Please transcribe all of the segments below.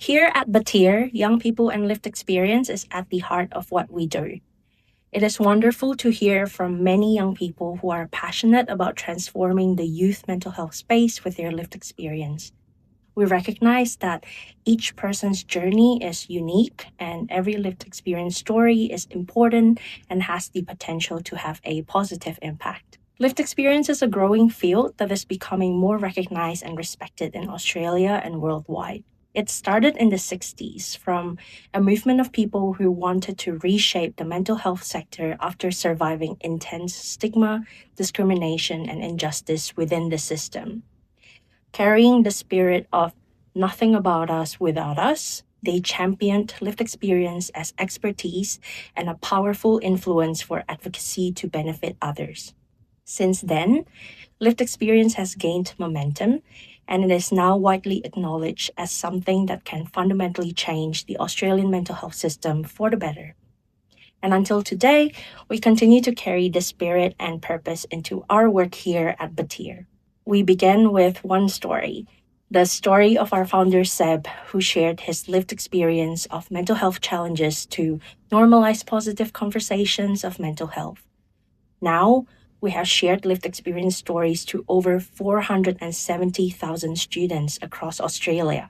Here at Batyr, young people and lived experience is at the heart of what we do. It is wonderful to hear from many young people who are passionate about transforming the youth mental health space with their lived experience. We recognize that each person's journey is unique and every lived experience story is important and has the potential to have a positive impact. Lived experience is a growing field that is becoming more recognized and respected in Australia and worldwide. It started in the 60s from a movement of people who wanted to reshape the mental health sector after surviving intense stigma, discrimination, and injustice within the system. Carrying the spirit of nothing about us without us, they championed lived experience as expertise and a powerful influence for advocacy to benefit others. Since then, lived experience has gained momentum, and it is now widely acknowledged as something that can fundamentally change the Australian mental health system for the better. And until today, we continue to carry this spirit and purpose into our work here at Batyr. We begin with one story, the story of our founder Seb, who shared his lived experience of mental health challenges to normalize positive conversations of mental health. Now, we have shared lived experience stories to over 470,000 students across Australia.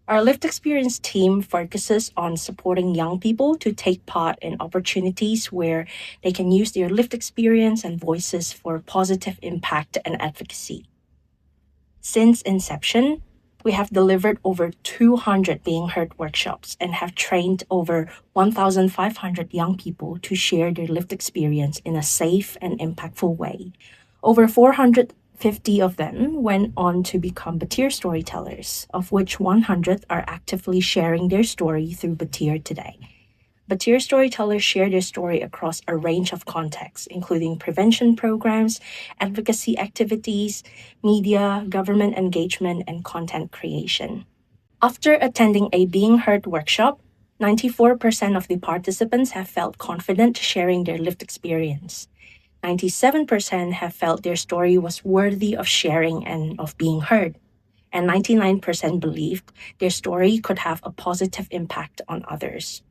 Our lived experience team focuses on supporting young people to take part in opportunities where they can use their lived experience and voices for positive impact and advocacy. Since inception, we have delivered over 200 Being Heard workshops and have trained over 1,500 young people to share their lived experience in a safe and impactful way. Over 450 of them went on to become batyr storytellers, of which 100 are actively sharing their story through Batyr today. Batyr storytellers share their story across a range of contexts, including prevention programs, advocacy activities, media, government engagement, and content creation. After attending a Being Heard workshop, 94% of the participants have felt confident sharing their lived experience. 97% have felt their story was worthy of sharing and of being heard. And 99% believed their story could have a positive impact on others.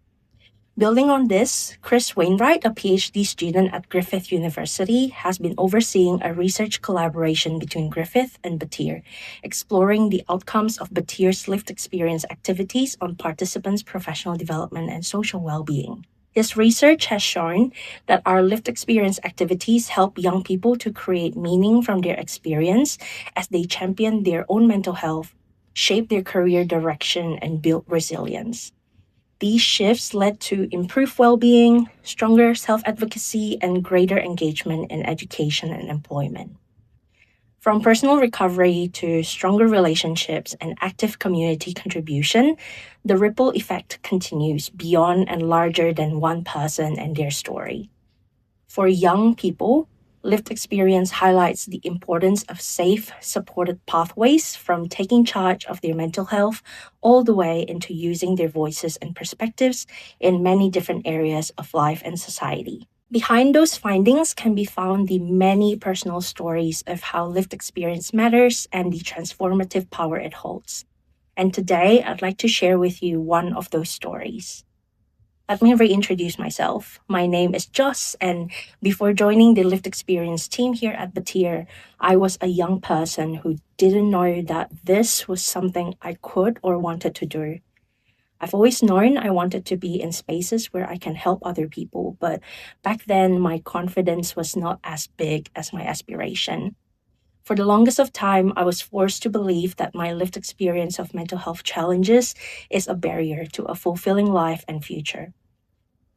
Building on this, Chris Wainwright, a PhD student at Griffith University, has been overseeing a research collaboration between Griffith and Batyr, exploring the outcomes of Batyr's lived experience activities on participants' professional development and social well-being. His research has shown that our lived experience activities help young people to create meaning from their experience as they champion their own mental health, shape their career direction, and build resilience. These shifts led to improved well-being, stronger self-advocacy, and greater engagement in education and employment. From personal recovery to stronger relationships and active community contribution, the ripple effect continues beyond and larger than one person and their story. For young people, lived experience highlights the importance of safe, supported pathways from taking charge of their mental health all the way into using their voices and perspectives in many different areas of life and society. Behind those findings can be found the many personal stories of how lived experience matters and the transformative power it holds. And today, I'd like to share with you one of those stories. Let me reintroduce myself. My name is Joss, and before joining the lived experience team here at Batyr, I was a young person who didn't know that this was something I could or wanted to do. I've always known I wanted to be in spaces where I can help other people, but back then my confidence was not as big as my aspiration. For the longest of time, I was forced to believe that my lived experience of mental health challenges is a barrier to a fulfilling life and future.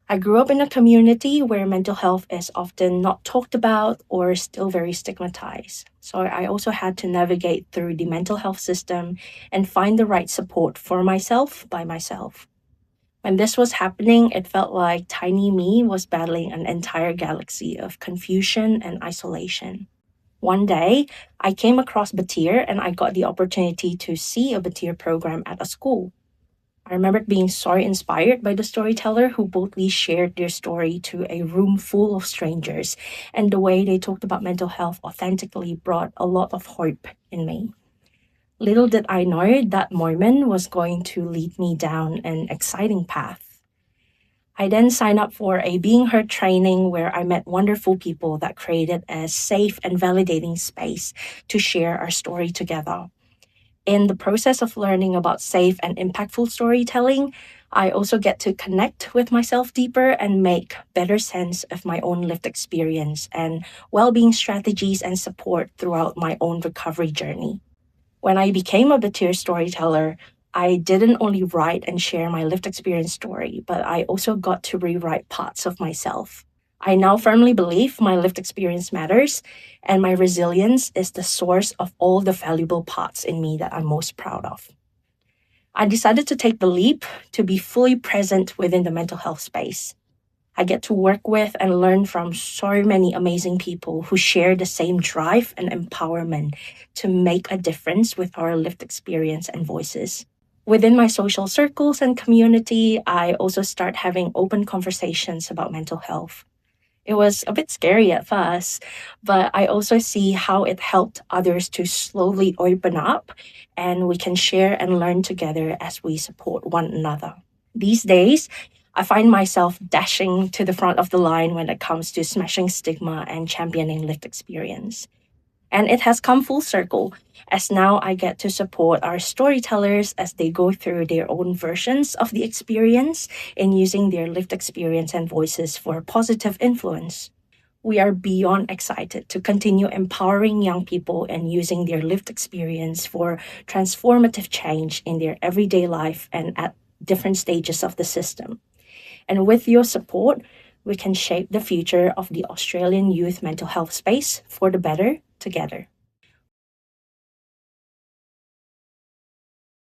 I grew up in a community where mental health is often not talked about or still very stigmatized. So I also had to navigate through the mental health system and find the right support for myself by myself. When this was happening, it felt like tiny me was battling an entire galaxy of confusion and isolation. One day, I came across Batyr and I got the opportunity to see a Batyr program at a school. I remember being so inspired by the storyteller who boldly shared their story to a room full of strangers, and the way they talked about mental health authentically brought a lot of hope in me. Little did I know that moment was going to lead me down an exciting path. I then signed up for a Being Heard training where I met wonderful people that created a safe and validating space to share our story together. In the process of learning about safe and impactful storytelling, I also get to connect with myself deeper and make better sense of my own lived experience and well-being strategies and support throughout my own recovery journey. When I became a batyr storyteller, I didn't only write and share my lived experience story, but I also got to rewrite parts of myself. I now firmly believe my lived experience matters, and my resilience is the source of all the valuable parts in me that I'm most proud of. I decided to take the leap to be fully present within the mental health space. I get to work with and learn from so many amazing people who share the same drive and empowerment to make a difference with our lived experience and voices. Within my social circles and community, I also start having open conversations about mental health. It was a bit scary at first, but I also see how it helped others to slowly open up, and we can share and learn together as we support one another. These days, I find myself dashing to the front of the line when it comes to smashing stigma and championing lived experience. And it has come full circle, as now I get to support our storytellers as they go through their own versions of the experience in using their lived experience and voices for positive influence. We are beyond excited to continue empowering young people and using their lived experience for transformative change in their everyday life and at different stages of the system. And with your support, we can shape the future of the Australian youth mental health space for the better together.